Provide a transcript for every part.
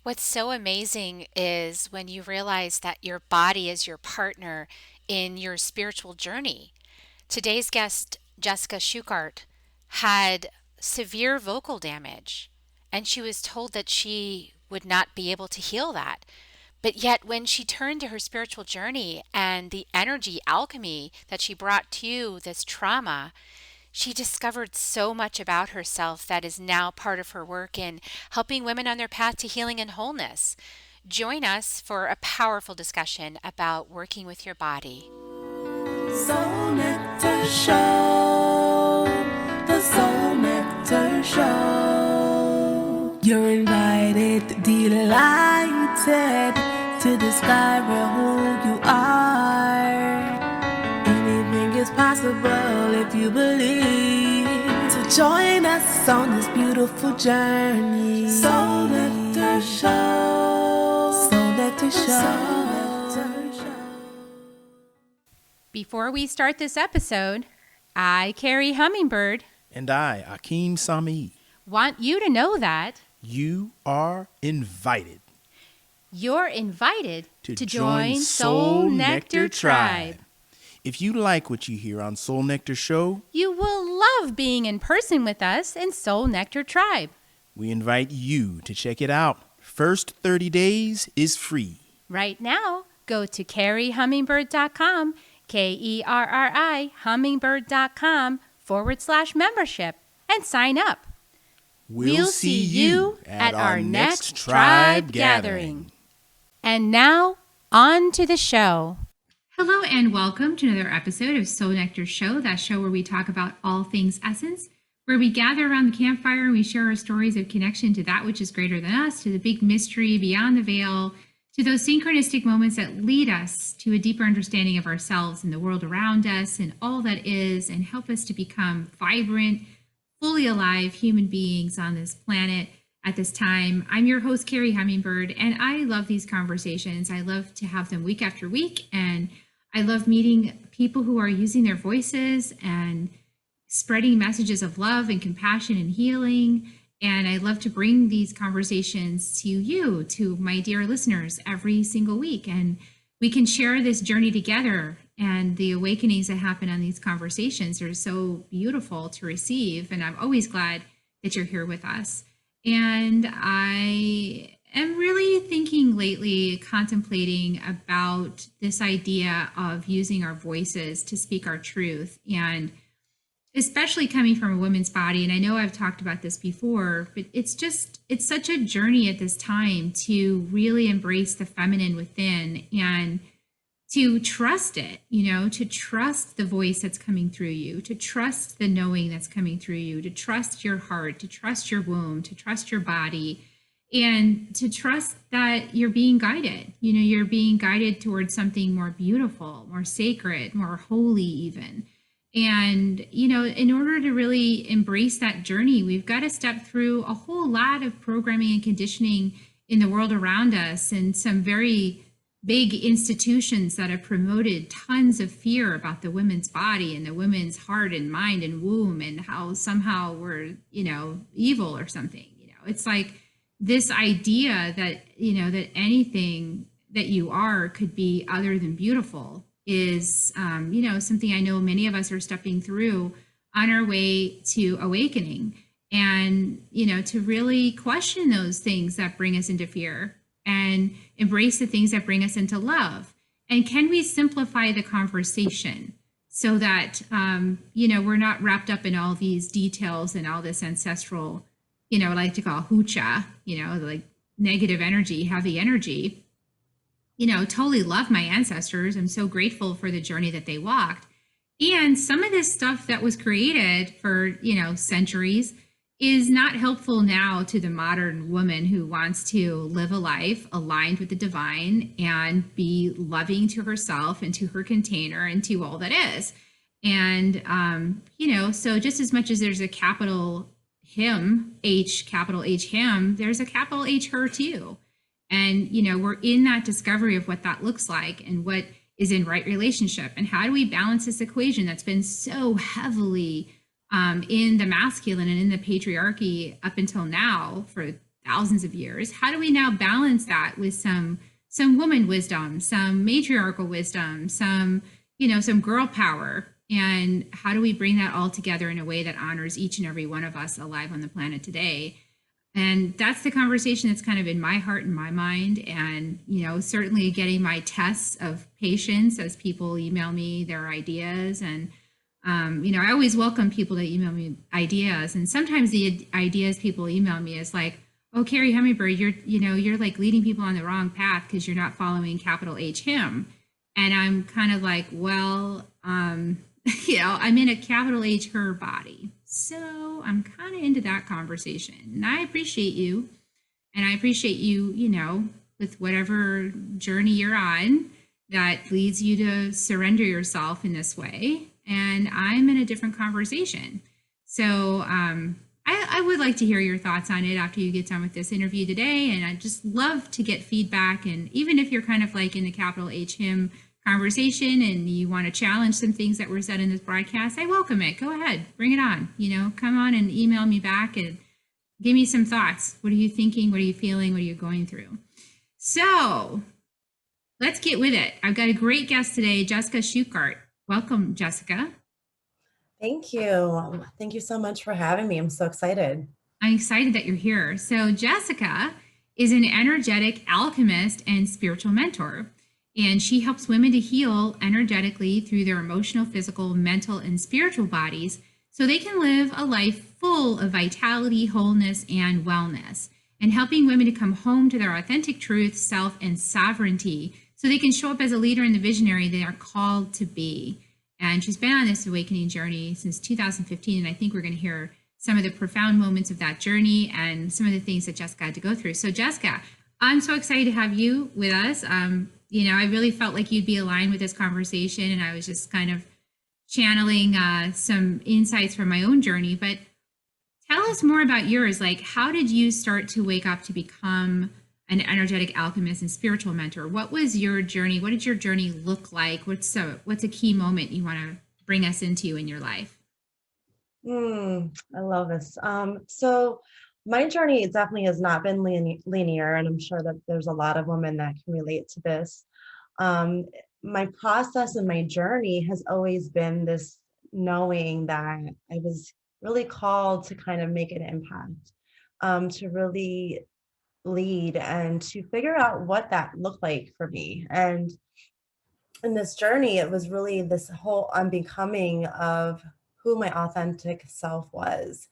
What's so amazing is when you realize that your body is your partner in your spiritual journey. Today's guest, Jessica Schugardt, had severe vocal damage, and she was told that she would not be able to heal that. But yet, when she turned to her spiritual journey and the energy alchemy that she brought to this trauma, she discovered so much about herself that is now part of her work in helping women on their path to healing and wholeness. Join us for a powerful discussion about working with your body. Soul Nectar Show, the Soul Nectar Show. You're invited, delighted to discover who you are. Anything is possible if you believe. So join us on this beautiful journey. Soul Nectar Show, Soul Nectar Show. Before we start this episode, I, Carrie Hummingbird, And I, Akeem Sami. want you to know that You are invited you're invited to join Soul Nectar Tribe. If you like what you hear on Soul Nectar Show, You will love being in person with us in Soul Nectar Tribe. we invite you to check it out. First 30 days is free. Right now, go to carriehummingbird.com, KERRI hummingbird.com/membership and sign up. We'll see you at our next tribe gathering. And now, on to the show. Hello and welcome to another episode of Soul Nectar Show, that show where we talk about all things essence, where we gather around the campfire and we share our stories of connection to that which is greater than us, to the big mystery beyond the veil, to those synchronistic moments that lead us to a deeper understanding of ourselves and the world around us and all that is, and help us to become vibrant, fully alive human beings on this planet at this time. I'm your host, Carrie Hummingbird, and I love these conversations. I love to have them week after week, and I love meeting people who are using their voices and spreading messages of love and compassion and healing. And I love to bring these conversations to you, to my dear listeners, every single week. And we can share this journey together. And the awakenings that happen on these conversations are so beautiful to receive. And I'm always glad that you're here with us. And I am really thinking lately, contemplating about this idea of using our voices to speak our truth, and especially coming from a woman's body. And I know I've talked about this before, but it's such a journey at this time to really embrace the feminine within and to trust it, to trust the voice that's coming through you, to trust the knowing that's coming through you, to trust your heart, to trust your womb, to trust your body, and to trust that you're being guided. You're being guided towards something more beautiful, more sacred, more holy even. And, in order to really embrace that journey, we've got to step through a whole lot of programming and conditioning in the world around us, and some very big institutions that have promoted tons of fear about the women's body and the women's heart and mind and womb, and how somehow we're, evil or something. It's like this idea that, that anything that you are could be other than beautiful is, something I know many of us are stepping through on our way to awakening, and, to really question those things that bring us into fear and embrace the things that bring us into love. And can we simplify the conversation so that, we're not wrapped up in all these details and all this ancestral, I like to call hoocha, like negative energy, heavy energy. Totally love my ancestors. I'm so grateful for the journey that they walked. And some of this stuff that was created for, centuries is not helpful now to the modern woman who wants to live a life aligned with the divine and be loving to herself and to her container and to all that is. And, so just as much as there's a capital him, capital H him, there's a capital H her too. And, we're in that discovery of what that looks like and what is in right relationship. And how do we balance this equation that's been so heavily in the masculine and in the patriarchy up until now for thousands of years. How do we now balance that with some woman wisdom, some matriarchal wisdom, some girl power? And how do we bring that all together in a way that honors each and every one of us alive on the planet today? And that's the conversation that's kind of in my heart and my mind. And, certainly getting my tests of patience as people email me their ideas. And, I always welcome people that email me ideas. And sometimes the ideas people email me is like, oh, Carrie Hummingbird, you're like leading people on the wrong path because you're not following capital H him. And I'm kind of like, well, I'm in a capital H her body. So I'm kind of into that conversation. And I appreciate you. And I appreciate you, with whatever journey you're on that leads you to surrender yourself in this way. And I'm in a different conversation. So I would like to hear your thoughts on it after you get done with this interview today. And I just love to get feedback. And even if you're kind of like in the capital H him conversation and you want to challenge some things that were said in this broadcast, I welcome it. Go ahead, bring it on. Come on and email me back and give me some thoughts. What are you thinking? What are you feeling? What are you going through? So let's get with it. I've got a great guest today, Jessica Schugardt. Welcome, Jessica. Thank you. Thank you so much for having me. I'm so excited. I'm excited that you're here. So Jessica is an energetic alchemist and spiritual mentor. And she helps women to heal energetically through their emotional, physical, mental, and spiritual bodies so they can live a life full of vitality, wholeness, and wellness, and helping women to come home to their authentic truth, self, and sovereignty so they can show up as a leader and the visionary they are called to be. And she's been on this awakening journey since 2015, and I think we're going to hear some of the profound moments of that journey and some of the things that Jessica had to go through. So Jessica, I'm so excited to have you with us. I really felt like you'd be aligned with this conversation, and I was just kind of channeling some insights from my own journey. But tell us more about yours. Like, how did you start to wake up to become an energetic alchemist and spiritual mentor? What was your journey? What did your journey look like? What's a key moment you want to bring us into in your life? I love this. So my journey definitely has not been linear, and I'm sure that there's a lot of women that can relate to this. My process and my journey has always been this knowing that I was really called to kind of make an impact, to really lead and to figure out what that looked like for me. And in this journey, it was really this whole unbecoming of who my authentic self was.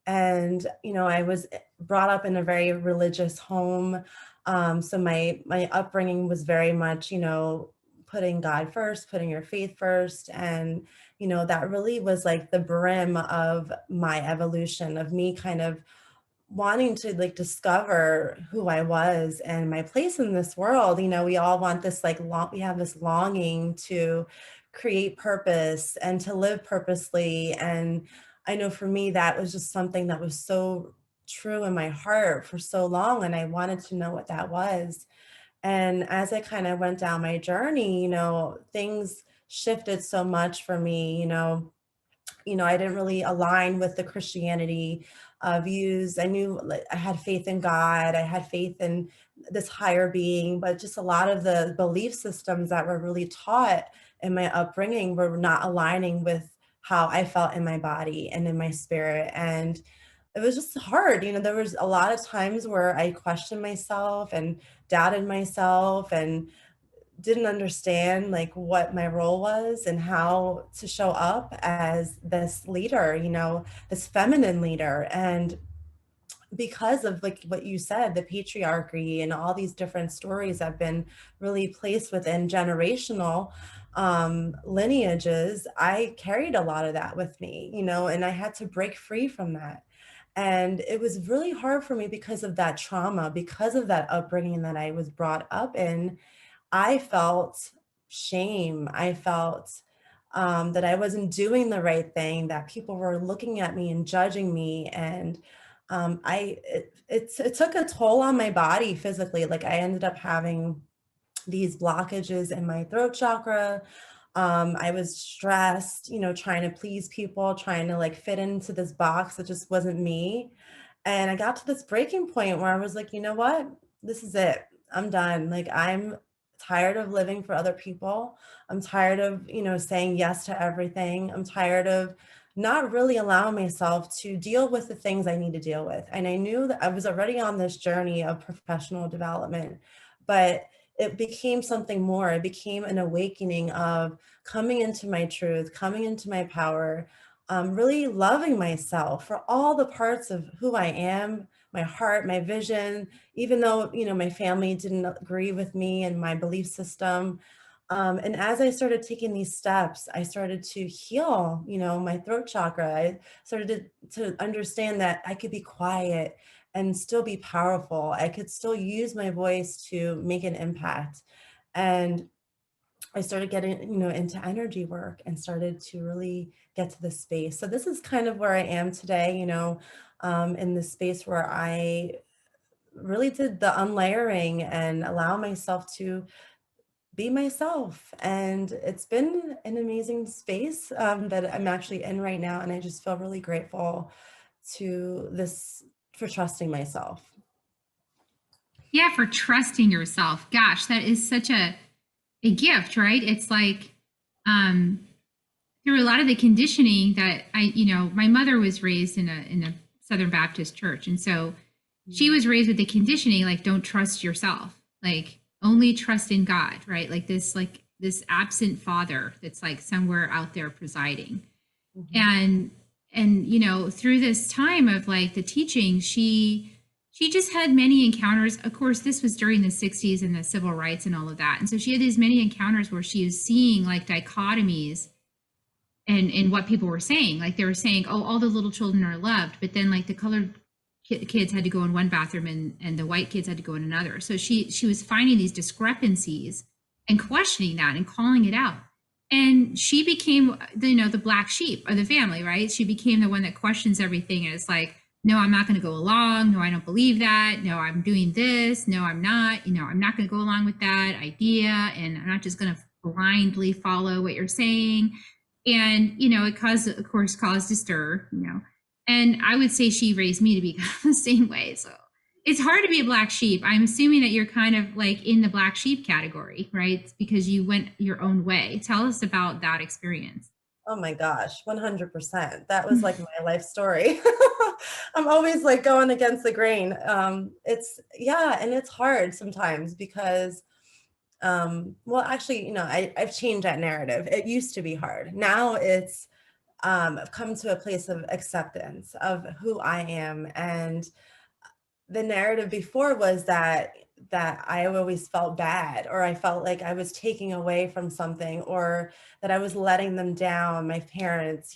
And I was brought up in a very religious home, so my upbringing was very much putting God first, putting your faith first. And that really was like the brim of my evolution, of me kind of wanting to like discover who I was and my place in this world. We all want this we have this longing to create purpose and to live purposely. And I know for me, that was just something that was so true in my heart for so long. And I wanted to know what that was. And as I kind of went down my journey, things shifted so much for me. I didn't really align with the Christianity views. I knew I had faith in God. I had faith in this higher being, but just a lot of the belief systems that were really taught in my upbringing were not aligning with how I felt in my body and in my spirit. And it was just hard. There was a lot of times where I questioned myself and doubted myself and didn't understand like what my role was and how to show up as this leader, this feminine leader. And because of like what you said, the patriarchy and all these different stories have been really placed within generational lineages, I carried a lot of that with me, and I had to break free from that. And it was really hard for me because of that trauma, because of that upbringing that I was brought up in. I felt shame. I felt that I wasn't doing the right thing, that people were looking at me and judging me. And it took a toll on my body physically. Like I ended up having these blockages in my throat chakra. I was stressed, trying to please people, trying to like fit into this box that just wasn't me. And I got to this breaking point where I was like, you know what? This is it. I'm done. Like, I'm tired of living for other people. I'm tired of, saying yes to everything. I'm tired of not really allowing myself to deal with the things I need to deal with. And I knew that I was already on this journey of professional development, but it became something more. It became an awakening of coming into my truth, coming into my power, really loving myself for all the parts of who I am, my heart, my vision, even though, my family didn't agree with me and my belief system. And as I started taking these steps, I started to heal, my throat chakra. I started to understand that I could be quiet and still be powerful. I could still use my voice to make an impact. And I started getting, into energy work and started to really get to this space. So this is kind of where I am today, in the space where I really did the unlayering and allow myself to be myself. And it's been an amazing space that I'm actually in right now. And I just feel really grateful to this for trusting myself. Yeah, for trusting yourself. Gosh, that is such a gift, right? It's like um through a lot of the conditioning that my mother was raised in a Southern Baptist church. And so she was raised with the conditioning, like, don't trust yourself, like only trust in God, right? Like this absent father that's like somewhere out there presiding. Mhm. And through this time of like the teaching, she just had many encounters. Of course, this was during the 60s and the civil rights and all of that. And so she had these many encounters where she was seeing like dichotomies and what people were saying. Like they were saying, oh, all the little children are loved, but then like the colored kids had to go in one bathroom and the white kids had to go in another. So she was finding these discrepancies and questioning that and calling it out. And she became the black sheep of the family, right? She became the one that questions everything, and it's like, no, I'm not going to go along. No, I don't believe that. No, I'm doing this. No, I'm not. I'm not going to go along with that idea, and I'm not just going to blindly follow what you're saying. And it caused, of course, caused a stir. And I would say she raised me to be the same way. So it's hard to be a black sheep. I'm assuming that you're kind of like in the black sheep category, right? It's because you went your own way. Tell us about that experience. Oh my gosh, 100%. That was like my life story. I'm always like going against the grain. Yeah, and it's hard sometimes because, well, actually, I've changed that narrative. It used to be hard. Now I've come to a place of acceptance of who I am. And the narrative before was that I always felt bad, or I felt like I was taking away from something, or that I was letting them down, my parents,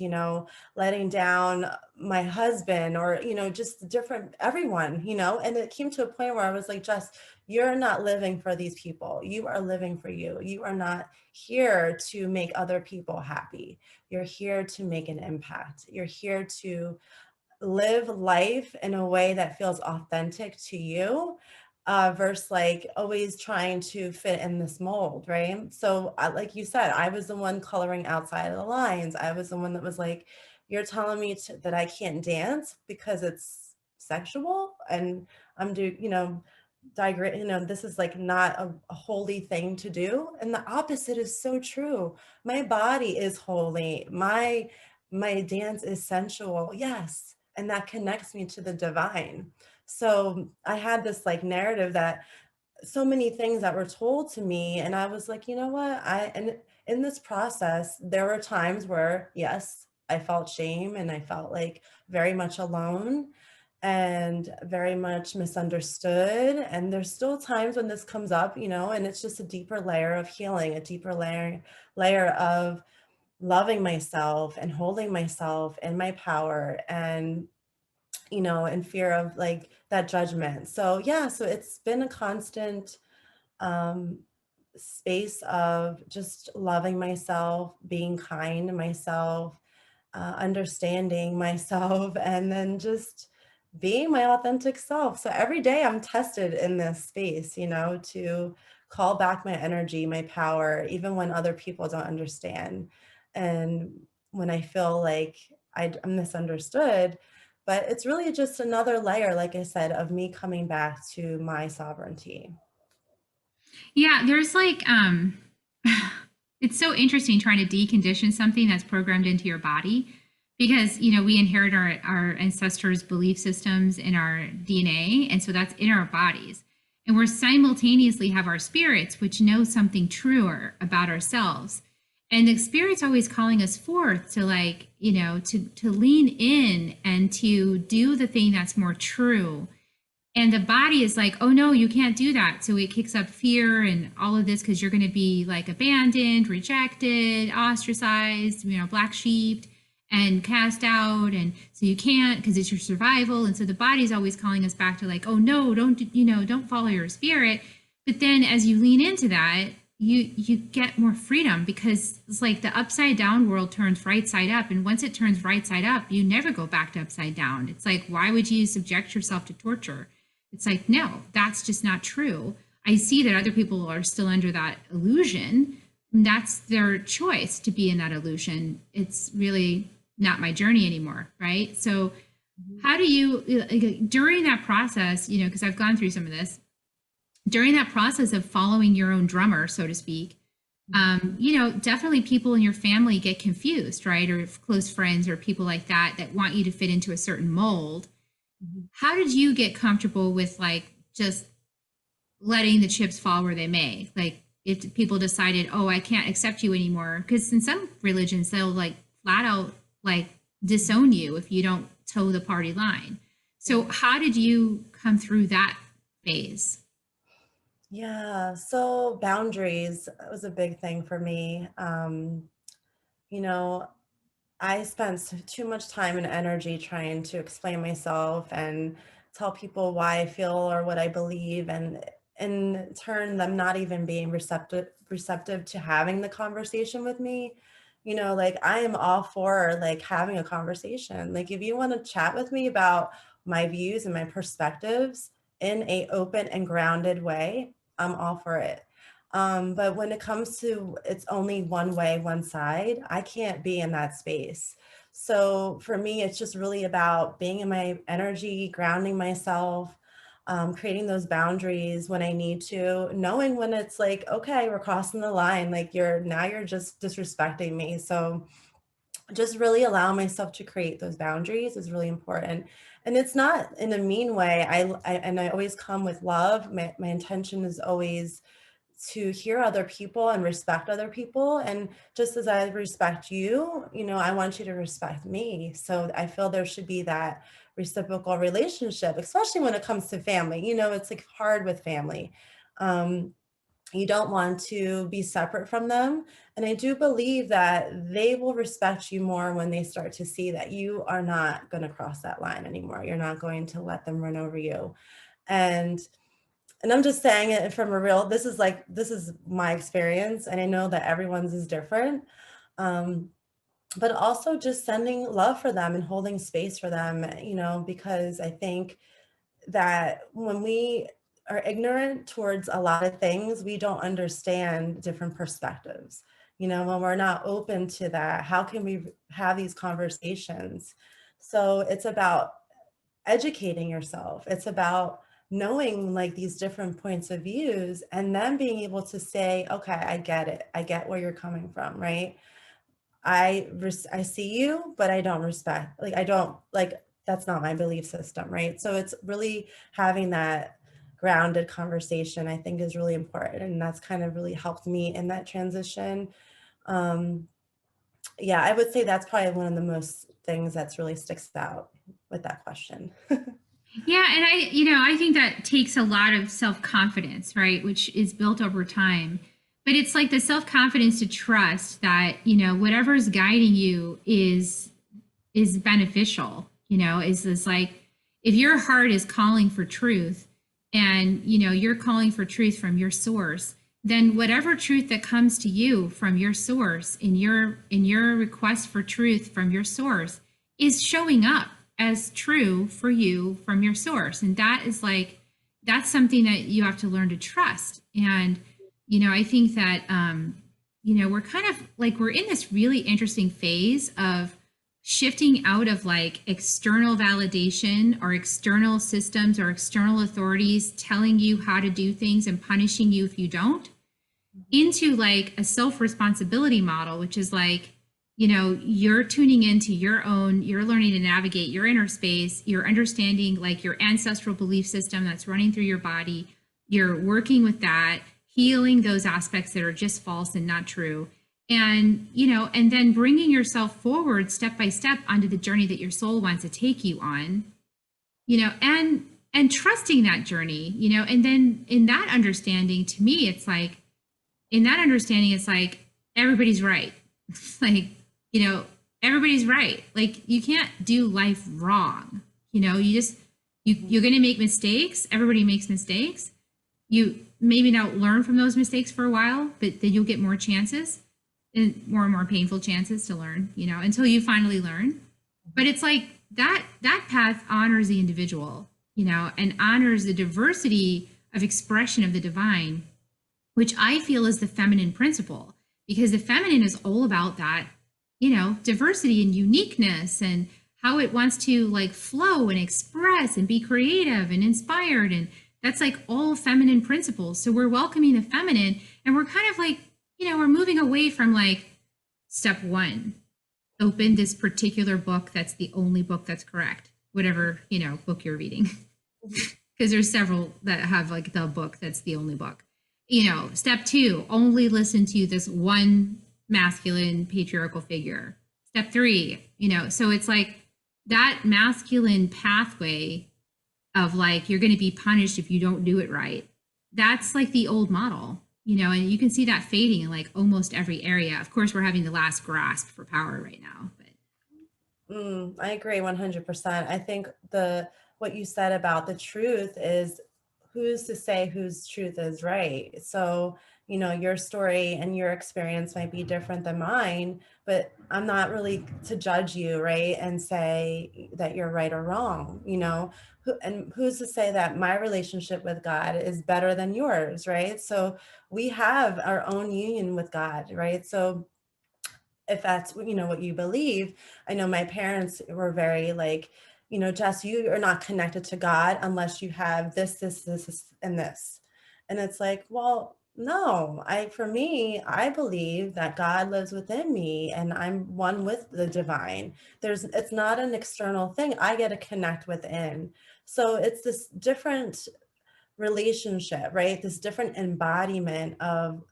letting down my husband, or, just different everyone, and it came to a point where I was like, Jess, you're not living for these people. You are living for you. You are not here to make other people happy. You're here to make an impact. You're here to live life in a way that feels authentic to you, versus like always trying to fit in this mold, right? So like you said, I was the one coloring outside of the lines. I was the one that was like, you're telling me that I can't dance because it's sexual, and I'm this is like not a holy thing to do. And the opposite is so true. My body is holy. My dance is sensual. Yes. And that connects me to the divine. So I had this like narrative that so many things that were told to me, and I was like, you know what? And in this process, there were times where, yes, I felt shame and I felt like very much alone and very much misunderstood. And there's still times when this comes up, and it's just a deeper layer of healing, a deeper layer of loving myself and holding myself and my power, and in fear of like that judgment. So yeah, so it's been a constant um space of just loving myself, being kind to myself, understanding myself, and then just being my authentic self. So every day I'm tested in this space, to call back my energy, my power, even when other people don't understand. And when I feel like I'm misunderstood, But it's really just another layer, like I said, of me coming back to my sovereignty. Yeah, there's like it's so interesting trying to decondition something that's programmed into your body because we inherit our ancestors' belief systems in our DNA, and so that's in our bodies. And we're simultaneously have our spirits which know something truer about ourselves. And the spirit's always calling us forth to to lean in and to do the thing that's more true, and the body is like, oh no, you can't do that, so it kicks up fear and all of this because you're going to be like abandoned, rejected, ostracized, black sheep and cast out, and so you can't because it's your survival. And so the body's always calling us back to like, oh no, don't follow your spirit. But then as you lean into that, you get more freedom, because it's like the upside down world turns right side up, and once it turns right side up, you never go back to upside down. It's like, why would you subject yourself to torture? It's like, no, that's just not true. I see that other people are still under that illusion. That's their choice to be in that illusion. It's really not my journey anymore, right? So how do you, during that process, because I've gone through some of this, during that process of following your own drummer, so to speak, definitely people in your family get confused, right? Or close friends or people like that want you to fit into a certain mold. How did you get comfortable with like just letting the chips fall where they may? Like if people decided, oh, I can't accept you anymore, because in some religions they'll like flat out like disown you if you don't toe the party line. So how did you come through that phase? Yeah, so boundaries was a big thing for me. You know, I spent too much time and energy trying to explain myself and tell people why I feel or what I believe, and in turn, them not even being receptive to having the conversation with me. Like I am all for like having a conversation. Like if you want to chat with me about my views and my perspectives in a open and grounded way, I'm all for it. But when it comes to it's only one way, one side, I can't be in that space. So for me, it's just really about being in my energy, grounding myself, creating those boundaries when I need to, knowing when it's like, okay, we're crossing the line, like you're just disrespecting me. So just really allow myself to create those boundaries is really important. And it's not in a mean way. I always come with love. My intention is always to hear other people and respect other people. And just as I respect you, I want you to respect me. So I feel there should be that reciprocal relationship, especially when it comes to family. It's like hard with family. You don't want to be separate from them. And I do believe that they will respect you more when they start to see that you are not going to cross that line anymore. You're not going to let them run over you. And I'm just saying it from this is my experience. And I know that everyone's is different. But also just sending love for them and holding space for them, because I think that when we are ignorant towards a lot of things, we don't understand different perspectives. When we're not open to that, how can we have these conversations? So it's about educating yourself. It's about knowing like these different points of views and then being able to say, okay, I get it. I get where you're coming from, right? I see you, but I don't respect, like, I don't like, that's not my belief system, right? So it's really having that grounded conversation, I think is really important. And that's kind of really helped me in that transition. Um, yeah, I would say that's probably one of the most things that's really sticks out with that question. Yeah, and I think that takes a lot of self-confidence, right, which is built over time. But it's like the self-confidence to trust that, whatever's guiding you is beneficial, is this like if your heart is calling for truth and, you're calling for truth from your source, then whatever truth that comes to you from your source in your request for truth from your source is showing up as true for you from your source. And that is like, that's something that you have to learn to trust. And, I think that, we're kind of like, we're in this really interesting phase of shifting out of like external validation or external systems or external authorities telling you how to do things and punishing you if you don't, into like a self-responsibility model, which is like, you know, you're tuning into your own, you're learning to navigate your inner space, you're understanding like your ancestral belief system that's running through your body, you're working with that, healing those aspects that are just false and not true. And, you know, and then bringing yourself forward step by step onto the journey that your soul wants to take you on, you know, and trusting that journey, you know, and then in that understanding, to me, it's like, in that understanding, it's like everybody's right. Like, you know, everybody's right. Like you can't do life wrong. You know, you're going to make mistakes. Everybody makes mistakes. You maybe not learn from those mistakes for a while, but then you'll get more chances and more painful chances to learn, you know, until you finally learn. But it's like that path honors the individual, you know, and honors the diversity of expression of the divine, which I feel is the feminine principle, because the feminine is all about that, you know, diversity and uniqueness and how it wants to like flow and express and be creative and inspired. And that's like all feminine principles. So we're welcoming the feminine and we're kind of like, you know, we're moving away from like step one, open this particular book that's the only book that's correct, whatever, you know, book you're reading. Because there's several that have like the book that's the only book. You know, step two, only listen to this one masculine patriarchal figure. Step three, you know, so it's like that masculine pathway of like, you're going to be punished if you don't do it right. That's like the old model, you know, and you can see that fading in like almost every area. Of course, we're having the last grasp for power right now. But I agree 100%. I think what you said about the truth is, who's to say whose truth is right? So, you know, your story and your experience might be different than mine, but I'm not really to judge you, right? And say that you're right or wrong, you know, and who's to say that my relationship with God is better than yours, right? So we have our own union with God, right? So if that's, you know, what you believe, I know my parents were very like, you know, Jess, you are not connected to God unless you have this, and this. And it's like, well, no, for me, I believe that God lives within me and I'm one with the divine. It's not an external thing. I get to connect within. So it's this different relationship, right? This different embodiment of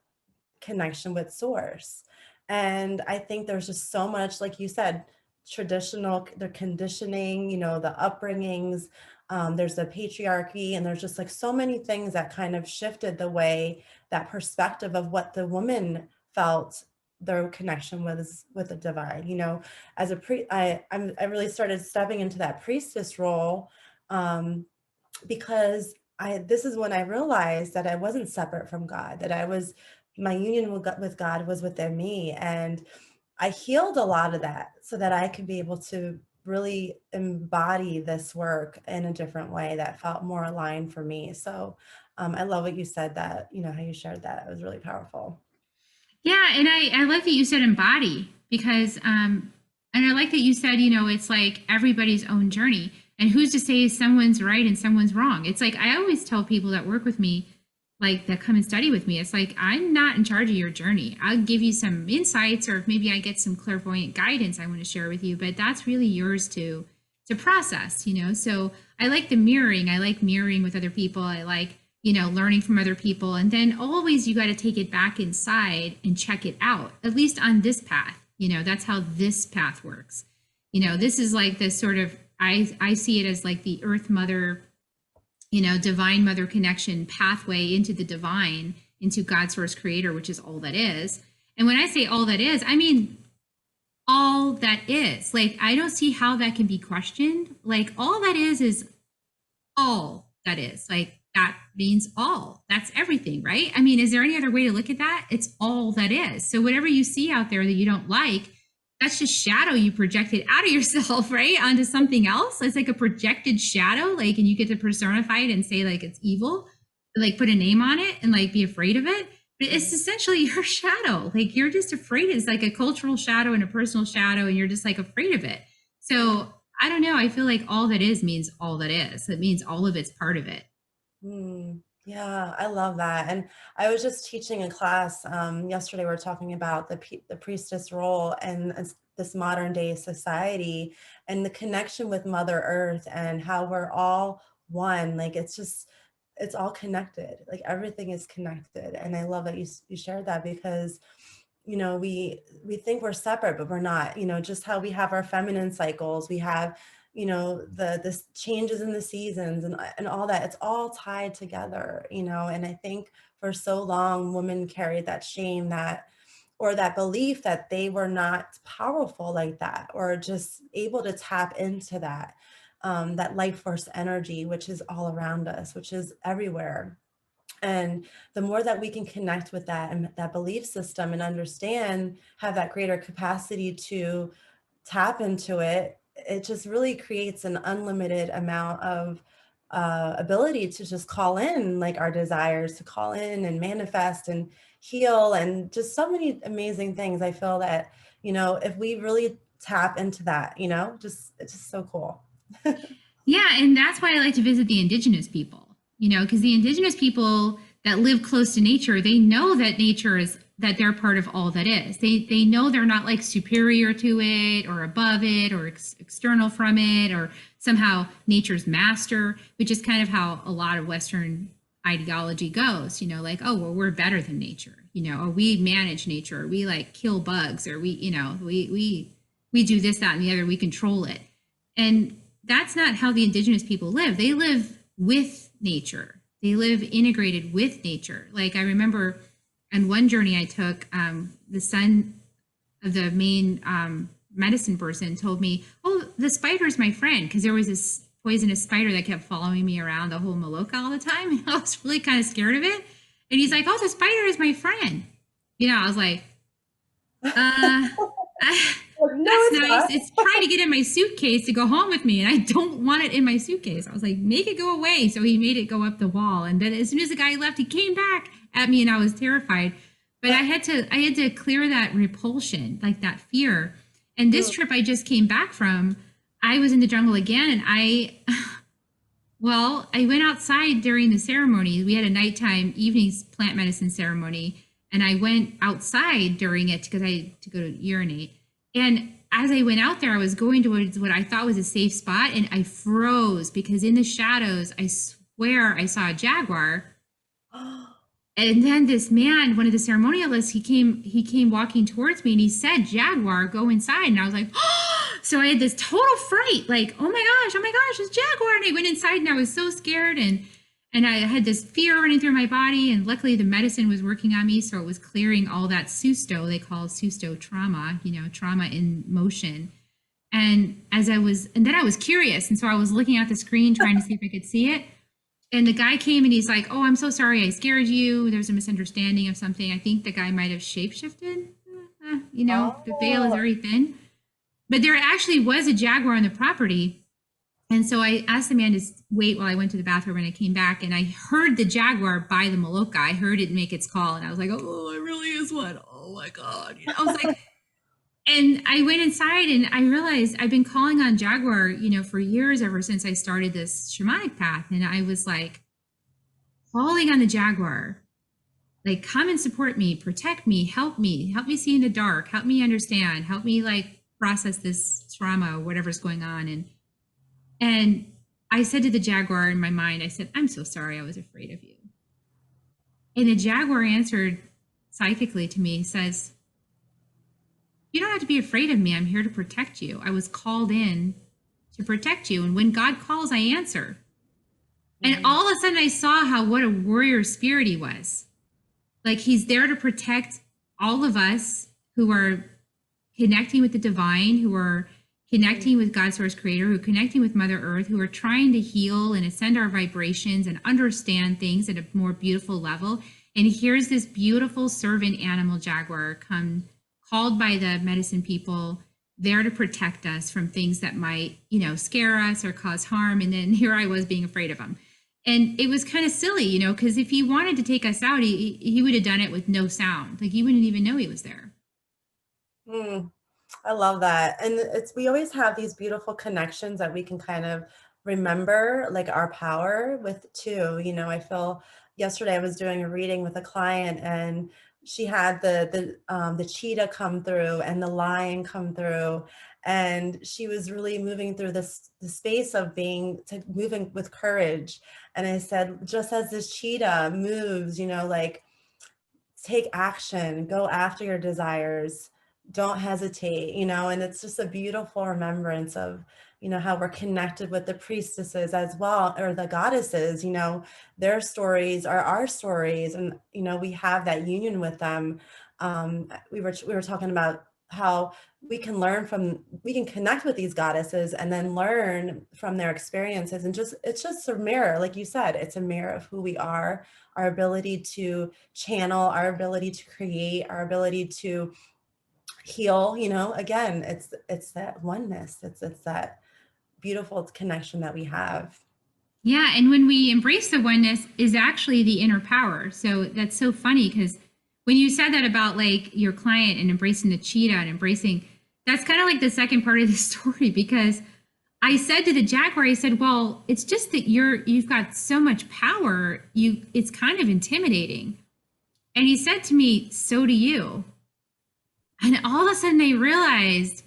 connection with source. And I think there's just so much, like you said, the conditioning, you know, the upbringings, there's the patriarchy, and there's just like so many things that kind of shifted the way, that perspective of what the woman felt their connection was with the divine. You know, as I really started stepping into that priestess role, because this is when I realized that I wasn't separate from God, that my union with God was within me. And I healed a lot of that so that I could be able to really embody this work in a different way that felt more aligned for me. So I love what you said, that, you know, how you shared that. It was really powerful. yeah, and I like that you said embody, because and I like that you said, you know, it's like everybody's own journey, and who's to say someone's right and someone's wrong? It's like I always tell people that work with me, like that come and study with me, it's like I'm not in charge of your journey. I'll give you some insights, or if maybe I get some clairvoyant guidance I want to share with you, but that's really yours to process, you know. So I like the mirroring. I like mirroring with other people. I like, you know, learning from other people. And then always you got to take it back inside and check it out, at least on this path. You know, that's how this path works. You know, this is like this sort of, I see it as like the Earth Mother, you know, divine mother connection pathway into the divine, into God source creator, which is all that is. And when I say all that is, I mean all that is. Like, I don't see how that can be questioned. Like, all that is all that is. Like, that means all. That's everything, right? I mean, is there any other way to look at that? It's all that is. So whatever you see out there that you don't like, that's just shadow you projected out of yourself, right? Onto something else. It's like a projected shadow, like, and you get to personify it and say like it's evil, like put a name on it and like be afraid of it. But it's essentially your shadow. Like you're just afraid. It's like a cultural shadow and a personal shadow, and you're just like afraid of it. So I don't know. I feel like all that is means all that is. It means all of it's part of it. Yeah, I love that. And I was just teaching a class yesterday. We are talking about the priestess role and this modern day society and the connection with Mother Earth and how we're all one. Like it's all connected. Like everything is connected. And I love that you shared that because we think we're separate, but we're not. Just how we have our feminine cycles, we have the changes in the seasons and all that. It's all tied together. And I think for so long women carried that shame, or that belief that they were not powerful like that, or just able to tap into that life force energy, which is all around us, which is everywhere. And the more that we can connect with that and that belief system and understand, have that greater capacity to tap into it, it just really creates an unlimited amount of ability to just call in like our desires, to call in and manifest and heal, and just so many amazing things. I feel that, if we really tap into that, it's just so cool. Yeah, and that's why I like to visit the indigenous people, because the indigenous people that live close to nature, they know that nature is that they're part of all that is. They know they're not like superior to it or above it or external from it or somehow nature's master, which is kind of how a lot of Western ideology goes, like, oh, well, we're better than nature, or we manage nature, or we like kill bugs, or we do this, that, and the other, we control it. And that's not how the indigenous people live. They live with nature. They live integrated with nature. Like I remember on one journey I took, the son of the main medicine person told me, oh, the spider's my friend, because there was this poisonous spider that kept following me around the whole Maloka all the time. And I was really kind of scared of it. And he's like, oh, the spider is my friend. I was like, No, that's it's nice. not. It's trying to get in my suitcase to go home with me, and I don't want it in my suitcase. I was like, make it go away. So he made it go up the wall. And then as soon as the guy left, he came back at me and I was terrified. But I had to clear that repulsion, like that fear. And this trip I just came back from, I was in the jungle again, and I went outside during the ceremony. We had a nighttime evening plant medicine ceremony, and I went outside during it because I had to go to urinate. And as I went out there, I was going towards what I thought was a safe spot, and I froze because in the shadows, I swear I saw a jaguar. And then this man, one of the ceremonialists, he came walking towards me, and he said, "Jaguar, go inside." And I was like, oh! So I had this total fright, like, oh my gosh, it's Jaguar. And I went inside, and I was so scared, and I had this fear running through my body. And luckily the medicine was working on me, so it was clearing all that susto, they call susto trauma, trauma in motion. And then I was curious, and so I was looking at the screen trying to see if I could see it. And the guy came and he's like, oh, I'm so sorry I scared you. There's a misunderstanding of something. I think the guy might have shapeshifted. The veil is very thin. But there actually was a jaguar on the property. And so I asked the man to wait while I went to the bathroom, and I came back and I heard the jaguar by the Maloka. I heard it make its call, and I was like, oh, it really is one. Oh my God. I was like, and I went inside and I realized I've been calling on jaguar, for years, ever since I started this shamanic path. And I was like calling on the jaguar, like, come and support me, protect me, help me see in the dark, help me understand, help me like process this trauma or whatever's going on. And I said to the jaguar in my mind, I said, I'm so sorry, I was afraid of you. And the jaguar answered psychically to me, says, you don't have to be afraid of me. I'm here to protect you. I was called in to protect you. And when God calls, I answer. And all of a sudden I saw what a warrior spirit he was. Like he's there to protect all of us who are connecting with the divine, who are connecting with God, source creator, who are connecting with Mother Earth, who are trying to heal and ascend our vibrations and understand things at a more beautiful level. And here's this beautiful servant animal jaguar called by the medicine people, there to protect us from things that might, scare us or cause harm. And then here I was being afraid of them. And it was kind of silly, you know, because if he wanted to take us out, he would have done it with no sound. Like you wouldn't even know he was there. Mm, I love that. And it's we always have these beautiful connections that we can kind of remember like our power with too. You know, I feel yesterday I was doing a reading with a client and she had the cheetah come through and the lion come through and she was really moving through this the space of being to moving with courage. And I said, just as this cheetah moves, you know, like take action, go after your desires, don't hesitate, you know, and it's just a beautiful remembrance of, you know, how we're connected with the priestesses as well, or the goddesses, you know, their stories are our stories. And, you know, we have that union with them. We were talking about how we can connect with these goddesses and then learn from their experiences. And just, it's just a mirror, like you said, it's a mirror of who we are, our ability to channel, our ability to create, our ability to heal. You know, again, it's that oneness, it's that beautiful connection that we have. Yeah, and when we embrace the oneness is actually the inner power. So that's so funny because when you said that about like your client and embracing the cheetah and embracing, that's kind of like the second part of the story because I said to the jaguar, I said, "Well, it's just that you've got so much power, it's kind of intimidating." And he said to me, "So do you." And all of a sudden I realized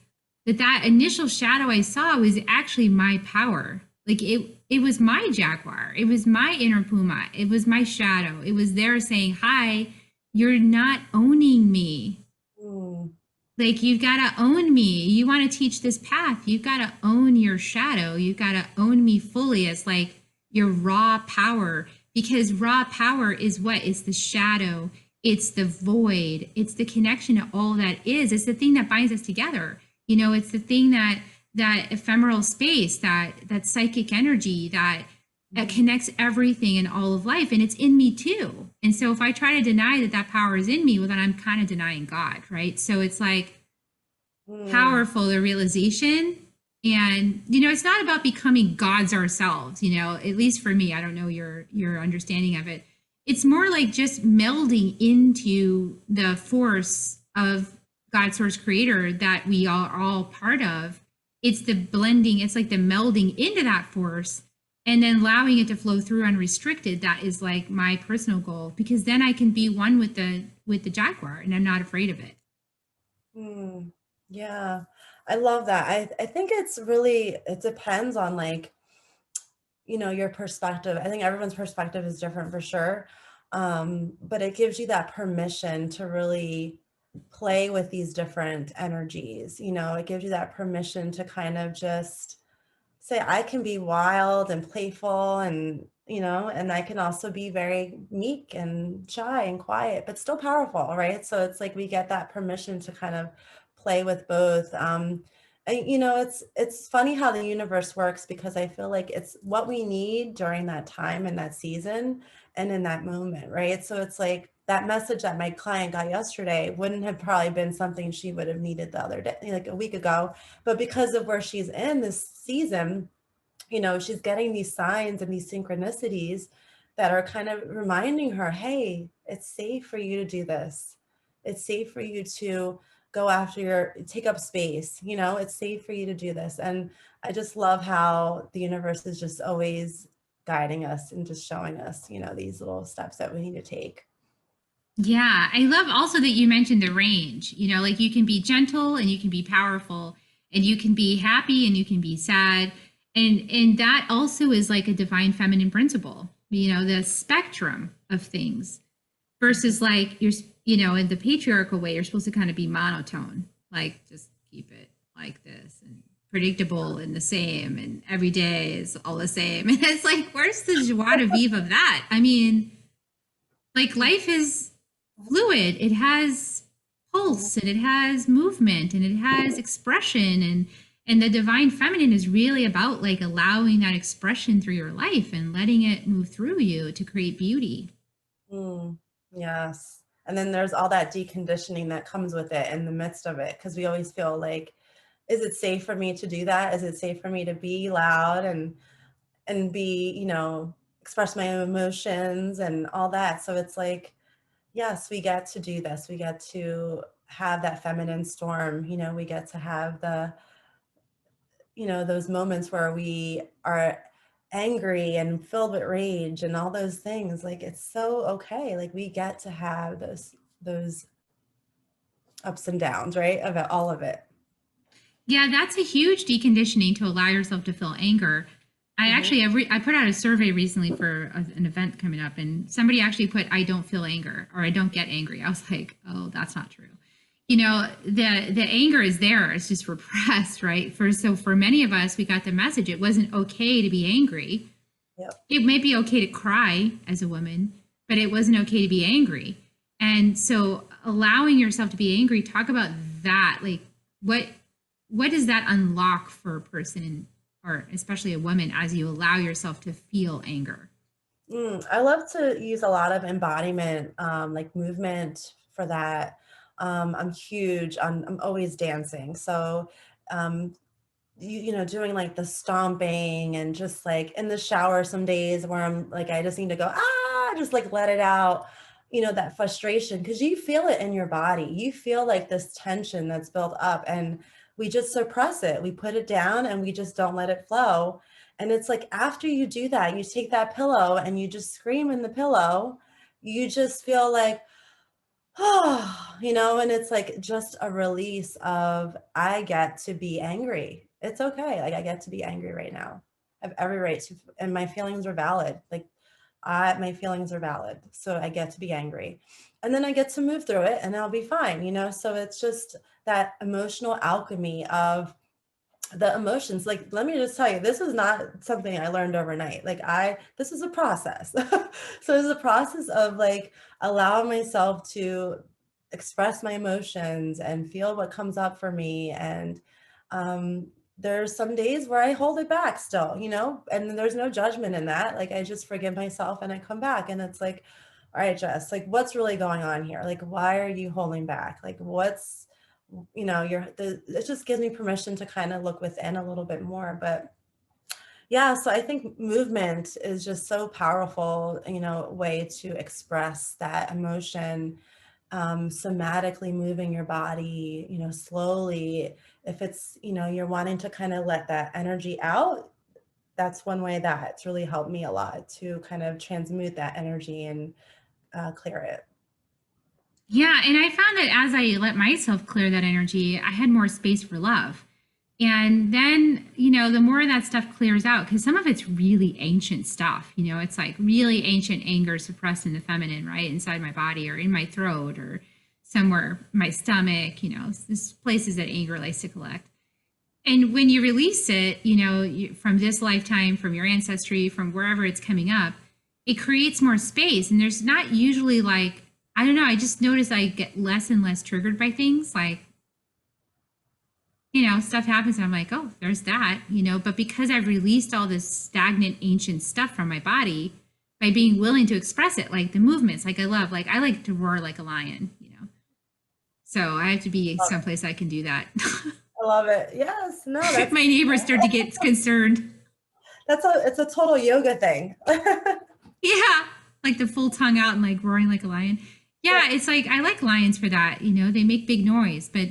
that that initial shadow I saw was actually my power. Like it was my jaguar. It was my inner puma. It was my shadow. It was there saying, "Hi, you're not owning me. Mm, Like you've got to own me. You want to teach this path. You've got to own your shadow. You've got to own me fully as like your raw power because raw power is what? It's the shadow. It's the void. It's the connection to all that is. It's the thing that binds us together. You know, it's the thing that ephemeral space, that psychic energy that connects everything in all of life, and it's in me too. And so if I try to deny that that power is in me, well then I'm kind of denying God, right? So it's like mm, powerful, the realization. And you know, it's not about becoming gods ourselves, you know, at least for me. I don't know your understanding of it. It's more like just melding into the force of God source creator that we are all part of. It's the blending, it's like the melding into that force and then allowing it to flow through unrestricted. That is like my personal goal because then I can be one with the jaguar and I'm not afraid of it. mm. Yeah, I love that. I think it's really, it depends on like, you know, your perspective. I think everyone's perspective is different for sure. But it gives you that permission to really play with these different energies. You know, it gives you that permission to kind of just say, I can be wild and playful and, you know, and I can also be very meek and shy and quiet, but still powerful, right? So it's like we get that permission to kind of play with both. And you know, it's funny how the universe works because I feel like it's what we need during that time and that season and in that moment, right? So it's like that message that my client got yesterday wouldn't have probably been something she would have needed the other day, like a week ago, but because of where she's in this season, you know, she's getting these signs and these synchronicities that are kind of reminding her, hey, it's safe for you to do this. It's safe for you to go after your, take up space, you know, it's safe for you to do this. And I just love how the universe is just always guiding us and just showing us, you know, these little steps that we need to take. Yeah, I love also that you mentioned the range. You know, like you can be gentle and you can be powerful and you can be happy and you can be sad. And that also is like a divine feminine principle. You know, the spectrum of things versus like you know, in the patriarchal way you're supposed to kind of be monotone, like just keep it like this and predictable and the same and every day is all the same. And it's like where's the joie de vivre of that? I mean, like life is fluid. It has pulse and it has movement and it has expression and the divine feminine is really about like allowing that expression through your life and letting it move through you to create beauty. Mm, yes. And then there's all that deconditioning that comes with it in the midst of it, because we always feel like, is it safe for me to do that? Is it safe for me to be loud and be, you know, express my emotions and all that. So it's like, yes, we get to do this. We get to have that feminine storm. We get to have those moments where we are angry and filled with rage and all those things. Like, it's so okay. Like, we get to have those ups and downs, right? Of it, all of it. Yeah, that's a huge deconditioning to allow yourself to feel anger. Hmm. I put out a survey recently for an event coming up, and somebody actually put, "I don't feel anger," or "I don't get angry." I was like, "Oh, that's not true." The anger is there; it's just repressed, right? For many of us, we got the message it wasn't okay to be angry. Yep. It may be okay to cry as a woman, but it wasn't okay to be angry. And so, allowing yourself to be angry, talk about that. Like, what what does that unlock for a person, or especially a woman, as you allow yourself to feel anger? I love to use a lot of embodiment, like movement for that. I'm huge on, I'm always dancing. So, um, doing like the stomping and just like in the shower some days where I'm like, I just need to go, just like let it out, that frustration, because you feel it in your body. You feel like this tension that's built up, and we just suppress it. We put it down and we just don't let it flow. And it's like, after you do that, you take that pillow and you just scream in the pillow. You just feel like, oh, and it's like just a release of, I get to be angry. It's okay. Like, I get to be angry right now. I have every right to, and my feelings are valid. Like, my feelings are valid. So I get to be angry. And then I get to move through it and I'll be fine. So it's just that emotional alchemy of the emotions. Like, let me just tell you, this is not something I learned overnight. Like, this is a process. So it's a process of like allowing myself to express my emotions and feel what comes up for me. And um there's some days where I hold it back still, and there's no judgment in that. Like, I just forgive myself and I come back, and it's like, all right, Jess, like, what's really going on here? Like, why are you holding back? Like, what's, it just gives me permission to kind of look within a little bit more. But yeah, so I think movement is just so powerful, way to express that emotion, somatically moving your body, slowly. If it's, you're wanting to kind of let that energy out, that's one way that it's really helped me a lot to kind of transmute that energy and clear it. Yeah, and I found that as I let myself clear that energy, I had more space for love. And then, the more that stuff clears out, because some of it's really ancient stuff, it's like really ancient anger suppressed in the feminine, right? Inside my body or in my throat or somewhere my stomach, this places that anger likes to collect. And when you release it, from this lifetime, from your ancestry, from wherever it's coming up, it creates more space. And there's not usually like, I don't know, I just notice I get less and less triggered by things like, stuff happens and I'm like, oh, there's that, but because I've released all this stagnant ancient stuff from my body by being willing to express it, like the movements, like I like to roar like a lion. So I have to be someplace I can do that. I love it. Yes, no, My neighbors start to get concerned. it's a total yoga thing. Yeah, like the full tongue out and like roaring like a lion. Yeah. Yeah, it's like I like lions for that. They make big noise, but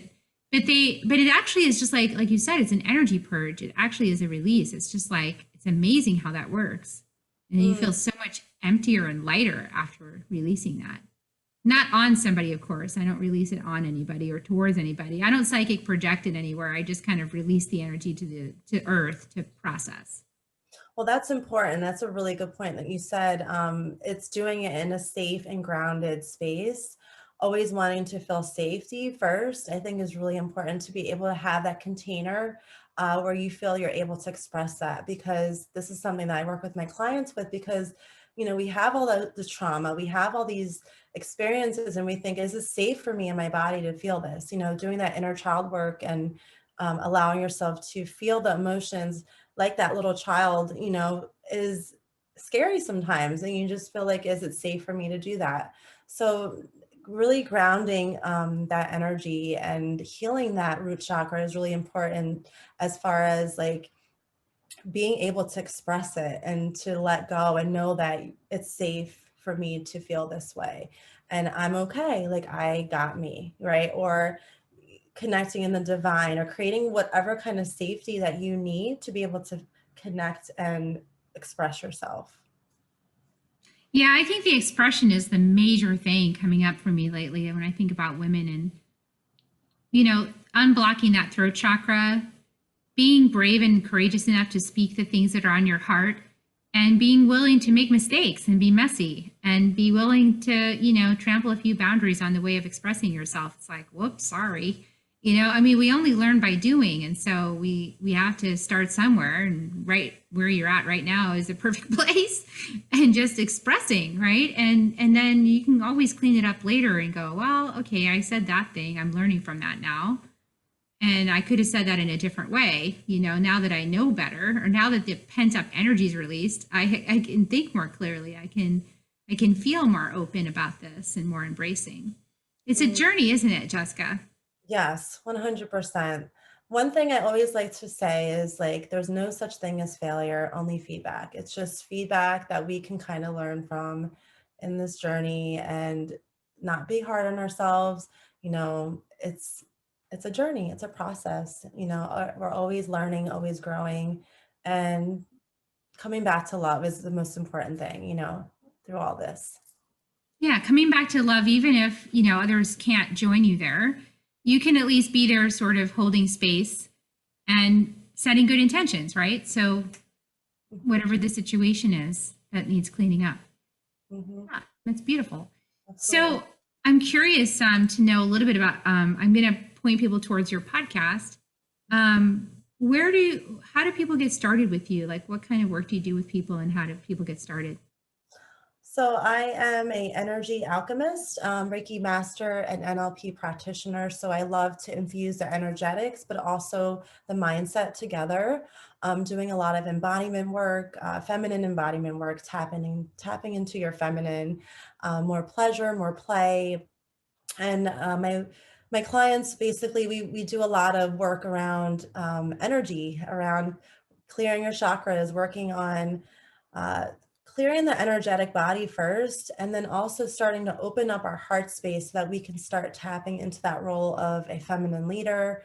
it actually is just like you said, it's an energy purge. It actually is a release. It's just like it's amazing how that works, and you Mm. feel so much emptier and lighter after releasing that. Not on somebody, of course. I don't release it on anybody or towards anybody. I don't psychic project it anywhere. I just kind of release the energy to Earth to process. Well, that's important. That's a really good point that you said. It's doing it in a safe and grounded space. Always wanting to feel safety first, I think, is really important, to be able to have that container where you feel you're able to express that. Because this is something that I work with my clients with, because, we have all the trauma, we have all these experiences, and we think, is it safe for me and my body to feel this? Doing that inner child work and allowing yourself to feel the emotions like that little child, is scary sometimes. And you just feel like, is it safe for me to do that? So really grounding that energy and healing that root chakra is really important, as far as like being able to express it and to let go and know that it's safe for me to feel this way and I'm okay, like I got me, right? Or connecting in the divine, or creating whatever kind of safety that you need to be able to connect and express yourself. Yeah, I think the expression is the major thing coming up for me lately when I think about women and, unblocking that throat chakra, being brave and courageous enough to speak the things that are on your heart, and being willing to make mistakes and be messy and be willing to, trample a few boundaries on the way of expressing yourself. It's like, whoops, sorry. I mean, we only learn by doing. And so we have to start somewhere, and right where you're at right now is a perfect place, and just expressing, right? And then you can always clean it up later and go, well, okay, I said that thing. I'm learning from that now. And I could have said that in a different way, now that I know better, or now that the pent up energy is released, I can think more clearly. I can feel more open about this and more embracing. It's a journey, isn't it, Jessica? Yes, 100%. One thing I always like to say is like, there's no such thing as failure, only feedback. It's just feedback that we can kind of learn from in this journey and not be hard on ourselves. It's a journey, it's a process. We're always learning, always growing, and coming back to love is the most important thing, through all this. Yeah, coming back to love, even if, others can't join you there, you can at least be there sort of holding space and setting good intentions, right? So whatever the situation is that needs cleaning up. Mm-hmm. Yeah, that's beautiful. Absolutely. So I'm curious to know a little bit about, I'm going to point people towards your podcast. How do people get started with you? Like, what kind of work do you do with people, and how do people get started? So I am a energy alchemist, Reiki Master, and NLP practitioner. So I love to infuse the energetics, but also the mindset together. Doing a lot of embodiment work, feminine embodiment work, tapping into your feminine, more pleasure, more play, and my clients, basically we do a lot of work around energy, around clearing your chakras, working on uh, clearing the energetic body first, and then also starting to open up our heart space so that we can start tapping into that role of a feminine leader,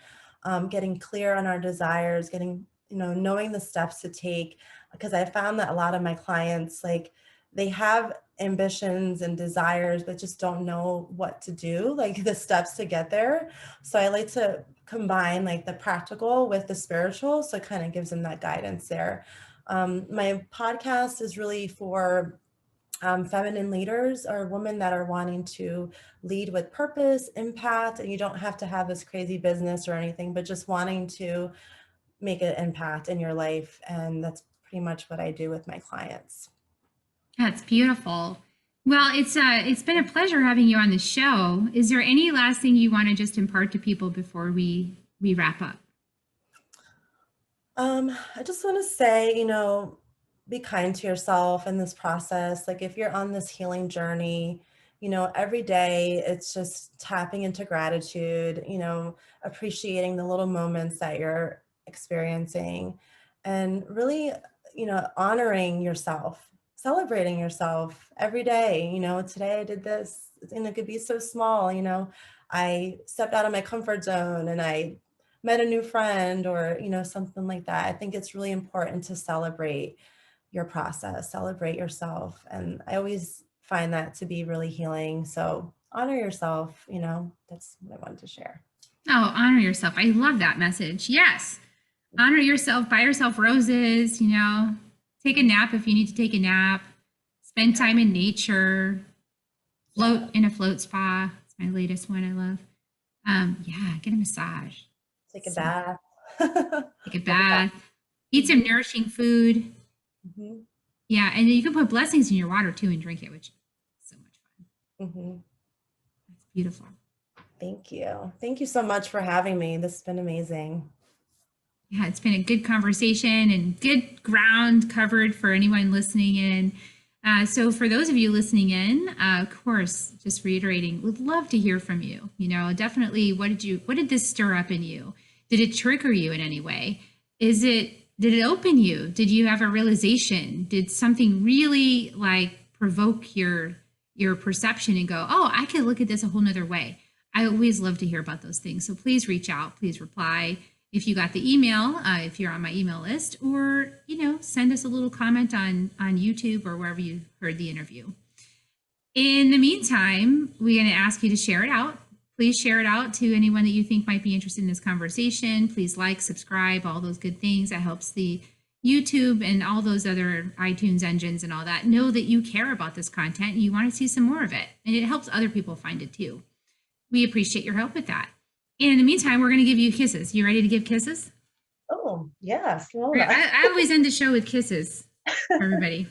getting clear on our desires, getting, knowing the steps to take. Because I found that a lot of my clients, like, they have ambitions and desires, but just don't know what to do, like the steps to get there. So I like to combine like the practical with the spiritual. So it kind of gives them that guidance there. My podcast is really for feminine leaders, or women that are wanting to lead with purpose, impact, and you don't have to have this crazy business or anything, but just wanting to make an impact in your life. And that's pretty much what I do with my clients. That's beautiful. Well, it's been a pleasure having you on the show. Is there any last thing you want to just impart to people before we wrap up? I just want to say, be kind to yourself in this process. Like, if you're on this healing journey, every day it's just tapping into gratitude, appreciating the little moments that you're experiencing, and really, honoring yourself, celebrating yourself every day. Today I did this, and it could be so small. I stepped out of my comfort zone and I met a new friend, or something like that. I think it's really important to celebrate your process, celebrate yourself, and I always find that to be really healing. So honor yourself. That's what I wanted to share. Oh, honor yourself. I love that message. Yes, honor yourself, buy yourself roses, take a nap if you need to take a nap, spend time in nature, float in a float spa. It's my latest one I love. Yeah, get a massage. Take a bath. Take a bath, eat some nourishing food. Mm-hmm. Yeah, and you can put blessings in your water too and drink it, which is so much fun. Mm-hmm. That's beautiful. Thank you. Thank you so much for having me. This has been amazing. Yeah, it's been a good conversation and good ground covered for anyone listening in. So for those of you listening in, of course, just reiterating, would love to hear from you. Definitely, what did this stir up in you? Did it trigger you in any way? Is it Did it open you? Did you have a realization? Did something really like provoke your perception and go, oh, I could look at this a whole nother way? I always love to hear about those things. So please reach out, please reply. If you got the email, if you're on my email list, or, send us a little comment on YouTube or wherever you heard the interview. In the meantime, we're going to ask you to share it out. Please share it out to anyone that you think might be interested in this conversation. Please like, subscribe, all those good things. That helps the YouTube and all those other iTunes engines and all that know that you care about this content and you want to see some more of it. And it helps other people find it too. We appreciate your help with that. And in the meantime, we're going to give you kisses. You ready to give kisses? Oh, yes. Well, I always end the show with kisses for everybody.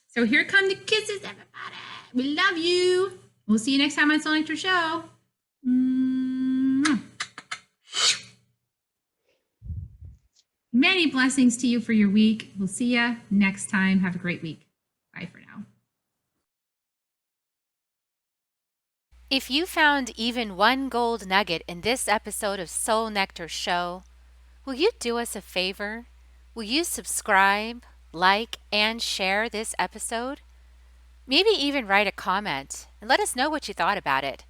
So here come the kisses, everybody. We love you. We'll see you next time on Soul Nectar Show. Many blessings to you for your week. We'll see you next time. Have a great week. Bye for now. If you found even one gold nugget in this episode of Soul Nectar Show, will you do us a favor? Will you subscribe, like, and share this episode? Maybe even write a comment and let us know what you thought about it.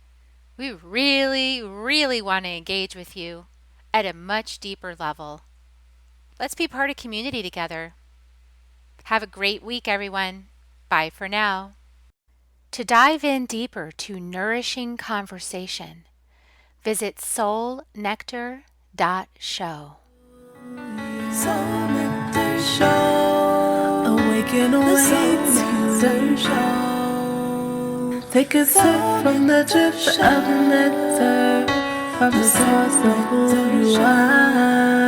We really, really want to engage with you at a much deeper level. Let's be part of community together. Have a great week, everyone. Bye for now. To dive in deeper to nourishing conversation, visit soulnectar.show. Soul Nectar Show. Awaken, awake, Nectar Show. Take a sip from the drip of nectar, from the source of who you are.